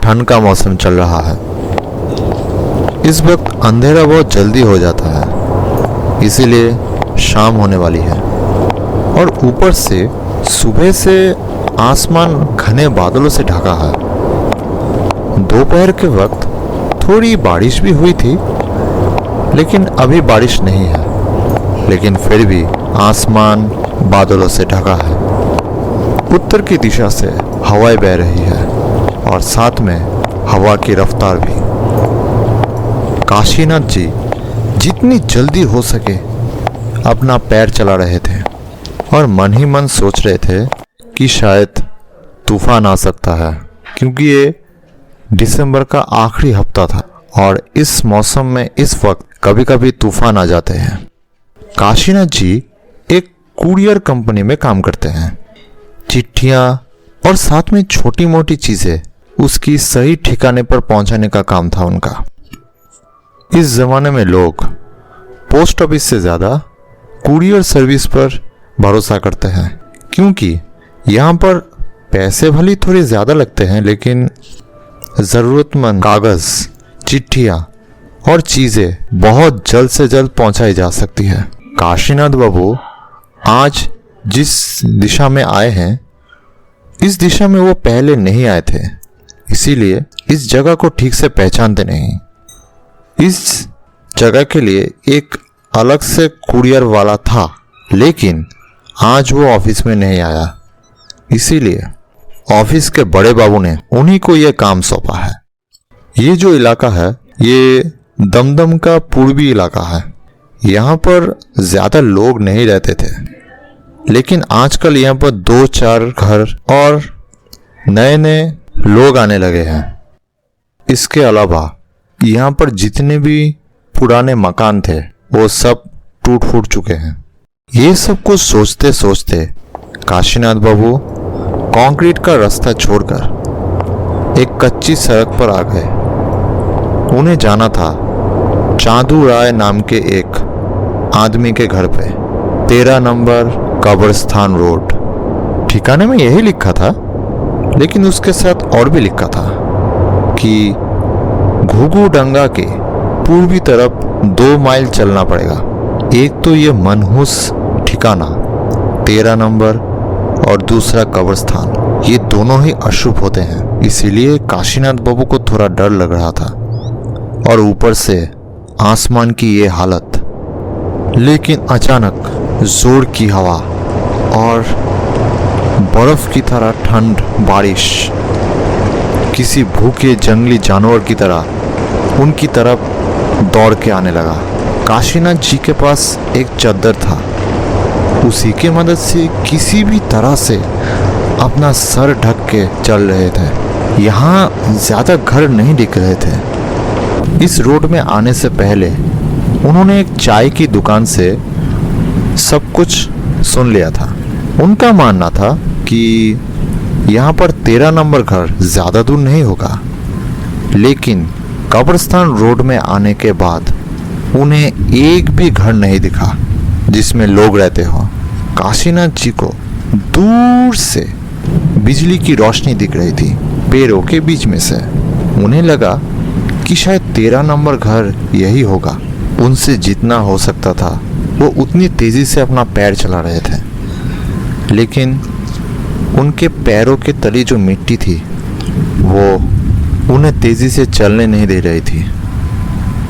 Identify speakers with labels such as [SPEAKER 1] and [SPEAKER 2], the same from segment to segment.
[SPEAKER 1] ठंड का मौसम चल रहा है। इस वक्त अंधेरा बहुत जल्दी हो जाता है, इसीलिए शाम होने वाली है और ऊपर से सुबह से आसमान घने बादलों से ढका है। दोपहर के वक्त थोड़ी बारिश भी हुई थी, लेकिन अभी बारिश नहीं है, लेकिन फिर भी आसमान बादलों से ढका है। उत्तर की दिशा से हवाएं बह रही है और साथ में हवा की रफ्तार भी। काशीनाथ जी जितनी जल्दी हो सके अपना पैर चला रहे थे और मन ही मन सोच रहे थे कि शायद तूफान आ सकता है, क्योंकि ये दिसंबर का आखिरी हफ्ता था और इस मौसम में इस वक्त कभी कभी तूफान आ जाते हैं। काशीनाथ जी एक कुरियर कंपनी में काम करते हैं। चिट्ठियाँ और साथ में छोटी मोटी चीज़ें उसकी सही ठिकाने पर पहुंचाने का काम था उनका। इस ज़माने में लोग पोस्ट ऑफिस से ज़्यादा कुरियर सर्विस पर भरोसा करते हैं, क्योंकि यहाँ पर पैसे भले थोड़े ज़्यादा लगते हैं, लेकिन ज़रूरतमंद कागज़, चिट्ठियाँ और चीज़ें बहुत जल्द से जल्द पहुँचाई जा सकती है। काशीनाथ बाबू आज जिस दिशा में आए हैं, इस दिशा में वो पहले नहीं आए थे, इसीलिए इस जगह को ठीक से पहचानते नहीं। इस जगह के लिए एक अलग से कुरियर वाला था, लेकिन आज वो ऑफिस में नहीं आया, इसीलिए ऑफिस के बड़े बाबू ने उन्हीं को यह काम सौंपा है। ये जो इलाका है, ये दमदम का पूर्वी इलाका है। यहाँ पर ज़्यादा लोग नहीं रहते थे, लेकिन आजकल यहाँ पर 2-4 घर और नए नए लोग आने लगे हैं। इसके अलावा यहाँ पर जितने भी पुराने मकान थे वो सब टूट फूट चुके हैं। ये सब कुछ सोचते सोचते काशीनाथ बाबू कंक्रीट का रास्ता छोड़कर एक कच्ची सड़क पर आ गए। उन्हें जाना था चांदू राय नाम के एक आदमी के घर पे, 13 नंबर कब्रिस्तान रोड। ठिकाने में यही लिखा था, लेकिन उसके साथ और भी लिखा था कि घुघू डंगा के पूर्वी तरफ 2 माइल चलना पड़ेगा। एक तो ये मनहूस ठिकाना 13 नंबर और दूसरा कब्रिस्तान, ये दोनों ही अशुभ होते हैं, इसीलिए काशीनाथ बाबू को थोड़ा डर लग रहा था और ऊपर से आसमान की ये हालत। लेकिन अचानक जोर की हवा और बर्फ की तरह ठंड बारिश किसी भूखे जंगली जानवर की तरह उनकी तरफ दौड़ के आने लगा। काशीनाथ जी के पास एक चद्दर था, उसी के मदद से किसी भी तरह से अपना सर ढक के चल रहे थे। यहाँ ज़्यादा घर नहीं दिख रहे थे। इस रोड में आने से पहले उन्होंने एक चाय की दुकान से सब कुछ सुन लिया था। उनका मानना था कि यहाँ पर 13 नंबर घर ज़्यादा दूर नहीं होगा, लेकिन कब्रिस्तान रोड में आने के बाद उन्हें एक भी घर नहीं दिखा जिसमें लोग रहते हो। काशीनाथ जी को दूर से बिजली की रोशनी दिख रही थी पेड़ों के बीच में से। उन्हें लगा कि शायद 13 नंबर घर यही होगा। उनसे जितना हो सकता था वो उतनी तेज़ी से अपना पैर चला रहे थे, लेकिन उनके पैरों के तले जो मिट्टी थी वो उन्हें तेज़ी से चलने नहीं दे रही थी।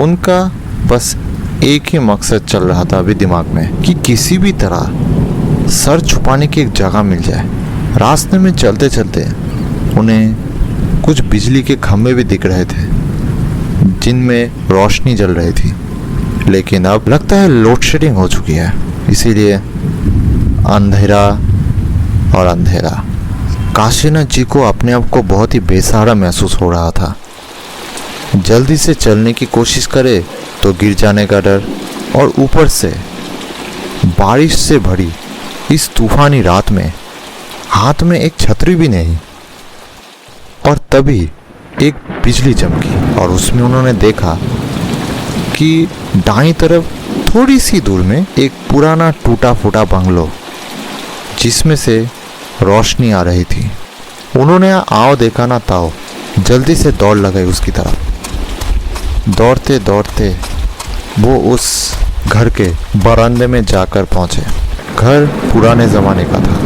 [SPEAKER 1] उनका बस एक ही मकसद चल रहा था अभी दिमाग में कि किसी भी तरह सर छुपाने की एक जगह मिल जाए। रास्ते में चलते चलते उन्हें कुछ बिजली के खंभे भी दिख रहे थे जिनमें रोशनी जल रही थी, लेकिन अब लगता है लोड शेडिंग हो चुकी है, इसीलिए अंधेरा और अंधेरा। काशीनाथ जी को अपने आप को बहुत ही बेसहारा महसूस हो रहा था। जल्दी से चलने की कोशिश करे तो गिर जाने का डर, और ऊपर से बारिश से भरी इस तूफानी रात में हाथ में एक छतरी भी नहीं। और तभी एक बिजली चमकी और उसमें उन्होंने देखा कि दाईं तरफ थोड़ी सी दूर में एक पुराना टूटा फूटा बंगलो जिसमें से रोशनी आ रही थी। उन्होंने आओ देखा ना ताओ जल्दी से दौड़ लगाई उसकी तरफ। दौड़ते दौड़ते वो उस घर के बरामदे में जाकर पहुंचे। घर पुराने ज़माने का था।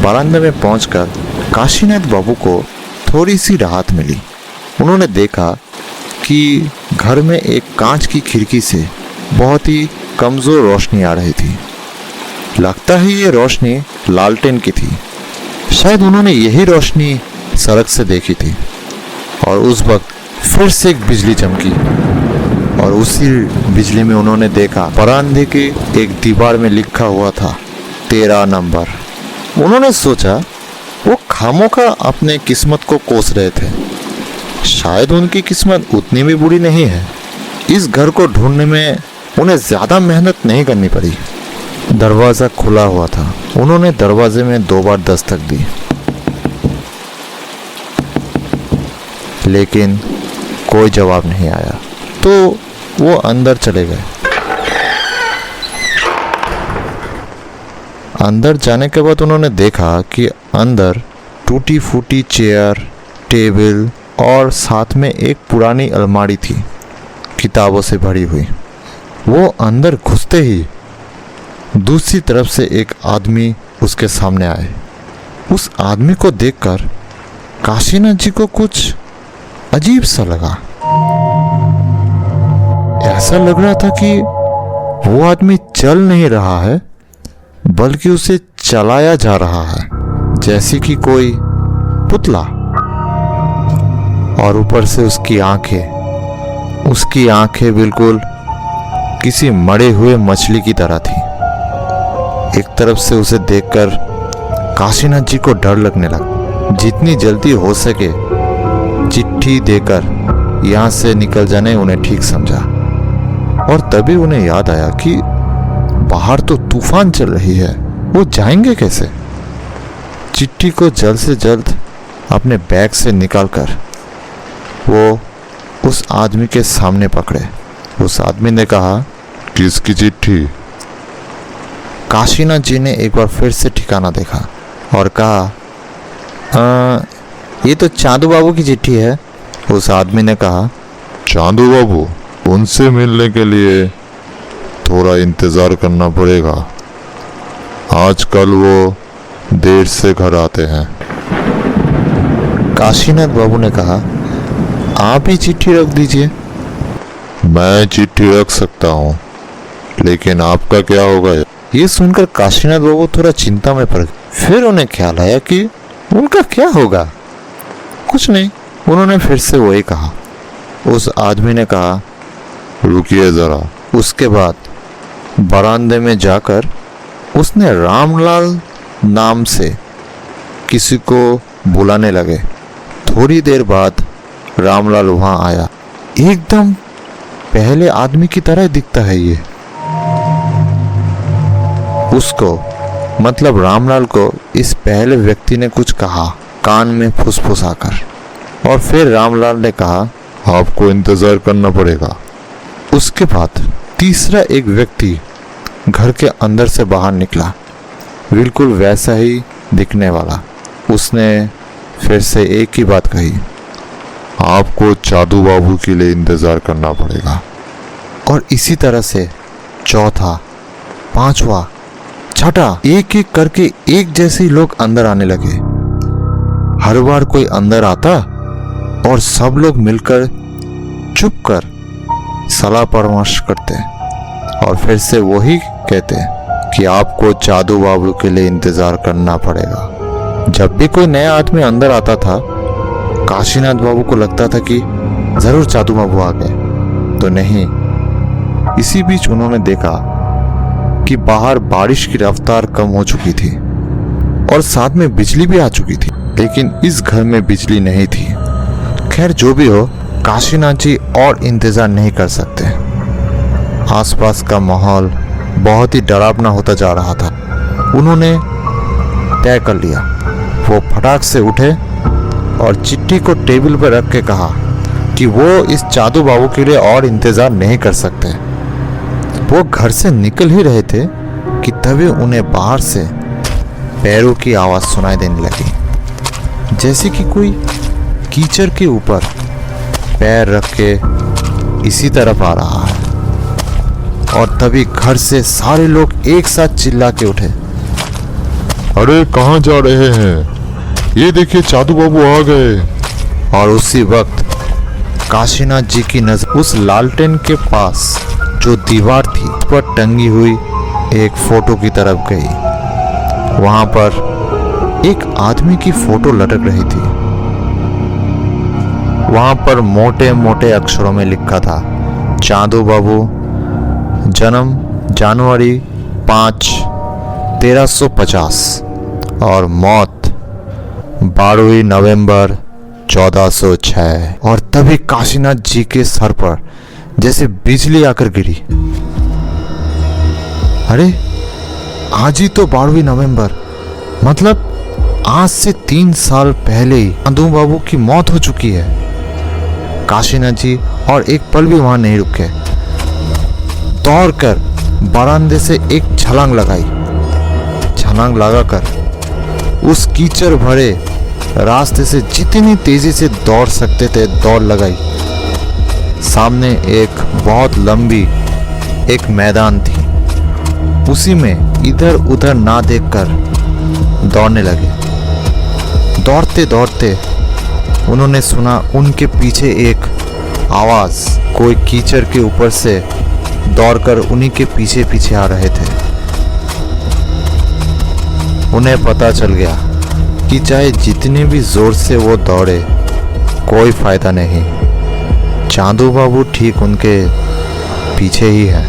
[SPEAKER 1] बरामदे में पहुंचकर काशीनाथ बाबू को थोड़ी सी राहत मिली। उन्होंने देखा कि घर में एक कांच की खिड़की से बहुत ही कमज़ोर रोशनी आ रही थी। लगता है ये रोशनी लालटेन की थी। शायद उन्होंने यही रोशनी सड़क से देखी थी। और उस वक्त फिर से एक बिजली चमकी और उसी बिजली में उन्होंने देखा बरामदे के एक दीवार में लिखा हुआ था 13 नंबर। उन्होंने सोचा वो खामोखा अपने किस्मत को कोस रहे थे। शायद उनकी किस्मत उतनी भी बुरी नहीं है। इस घर को ढूंढने में उन्हें ज़्यादा मेहनत नहीं करनी पड़ी। दरवाज़ा खुला हुआ था। उन्होंने दरवाजे में 2 बार दस्तक दी, लेकिन कोई जवाब नहीं आया। तो वो अंदर चले गए। अंदर जाने के बाद उन्होंने देखा कि अंदर टूटी फूटी चेयर, टेबल और साथ में एक पुरानी अलमारी थी, किताबों से भरी हुई। वो अंदर घुसते ही दूसरी तरफ से एक आदमी उसके सामने आए। उस आदमी को देखकर काशीनाथ जी को कुछ अजीब सा लगा। ऐसा लग रहा था कि वो आदमी चल नहीं रहा है, बल्कि उसे चलाया जा रहा है, जैसे कि कोई पुतला। और ऊपर से उसकी आंखें बिल्कुल किसी मरे हुए मछली की तरह थी। एक तरफ से उसे देखकर काशीनाथ जी को डर लगने लगा। जितनी जल्दी हो सके चिट्ठी देकर यहाँ से निकल जाने उन्हें ठीक समझा। और तभी उन्हें याद आया कि बाहर तो तूफान चल रही है, वो जाएंगे कैसे। चिट्ठी को जल्द से जल्द अपने बैग से निकालकर वो उस आदमी के सामने पकड़े। उस आदमी ने कहा, किसकी चिट्ठी? काशीनाथ जी ने एक बार फिर से ठिकाना देखा और कहा, ये तो चांदू बाबू की चिट्ठी है। उस आदमी ने कहा, चांदू बाबू? उनसे मिलने के लिए थोड़ा इंतज़ार करना पड़ेगा। आजकल वो देर से घर आते हैं। काशीनाथ बाबू ने कहा, आप ही चिट्ठी रख दीजिए। मैं चिट्ठी रख सकता हूँ, लेकिन आपका क्या होगा? ये सुनकर काशीनाथ बाबू थोड़ा चिंता में पड़ गए। फिर उन्हें ख्याल आया कि उनका क्या होगा। कुछ नहीं, उन्होंने फिर से वही कहा। उस आदमी ने कहा, रुकिए ज़रा। उसके बाद बरामदे में जाकर उसने रामलाल नाम से किसी को बुलाने लगे। थोड़ी देर बाद रामलाल वहाँ आया। एकदम पहले आदमी की तरह दिखता है ये। उसको मतलब रामलाल को इस पहले व्यक्ति ने कुछ कहा कान में फुसफुसाकर। और फिर रामलाल ने कहा, आपको इंतज़ार करना पड़ेगा। उसके बाद तीसरा एक व्यक्ति घर के अंदर से बाहर निकला, बिल्कुल वैसा ही दिखने वाला। उसने फिर से एक ही बात कही, आपको चांदू बाबू के लिए इंतज़ार करना पड़ेगा। और इसी तरह से चौथा, पांचवा, छठा, एक एक करके एक जैसे ही लोग अंदर आने लगे। हर बार कोई अंदर आता और सब लोग मिलकर चुप कर सलाह परामर्श करते और फिर से वही कहते कि आपको चांदू बाबू के लिए इंतज़ार करना पड़ेगा। जब भी कोई नया आदमी अंदर आता था, काशीनाथ बाबू को लगता था कि ज़रूर चांदू बाबू आ गए, तो नहीं। इसी बीच उन्होंने देखा कि बाहर बारिश की रफ्तार कम हो चुकी थी और साथ में बिजली भी आ चुकी थी, लेकिन इस घर में बिजली नहीं थी। खैर जो भी हो, काशीनाथ जी और इंतज़ार नहीं कर सकते। आसपास का माहौल बहुत ही डरावना होता जा रहा था। उन्होंने तय कर लिया। वो फटाक से उठे और चिट्ठी को टेबल पर रख के कहा कि वो इस चांदू बाबू के लिए और इंतज़ार नहीं कर सकते। वो घर से निकल ही रहे थे कि तभी उन्हें बाहर से पैरों की आवाज़ सुनाई देने लगी, जैसे कि कोई कीचड़ के ऊपर पैर रख के इसी तरफ आ रहा है। और तभी घर से सारे लोग एक साथ चिल्ला के उठे,
[SPEAKER 2] अरे कहाँ जा रहे हैं? ये देखिए चादू बाबू आ गए।
[SPEAKER 1] और उसी वक्त काशीनाथ जी की नजर उस लालटेन के पास जो दीवार थी उस पर टंगी हुई एक फोटो की तरफ गई। वहां पर एक आदमी की फोटो लटक रही थी। वहां पर मोटे मोटे अक्षरों में लिखा था, चांदू बाबू, जन्म जनवरी 5, 1350 और मौत 12 नवंबर 1406। और तभी काशीनाथ जी के सर पर जैसे बिजली आकर गिरी। अरे आज ही तो 12 नवंबर, मतलब आज से 3 साल पहले ही चांदू बाबू की मौत हो चुकी है। काशीनाथ जी और एक पल भी वहां नहीं रुके, दौड़कर बरामदे से एक छलांग लगाई। छलांग लगाकर उस कीचड़ भरे रास्ते से जितनी तेजी से दौड़ सकते थे दौड़ लगाई। सामने एक बहुत लंबी एक मैदान थी, उसी में इधर उधर ना देखकर दौड़ने लगे। दौड़ते दौड़ते उन्होंने सुना उनके पीछे एक आवाज, कोई कीचड़ के ऊपर से दौड़कर उन्हीं के पीछे पीछे आ रहे थे। उन्हें पता चल गया कि चाहे जितने भी जोर से वो दौड़े कोई फायदा नहीं, चांदू बाबू ठीक उनके पीछे ही है।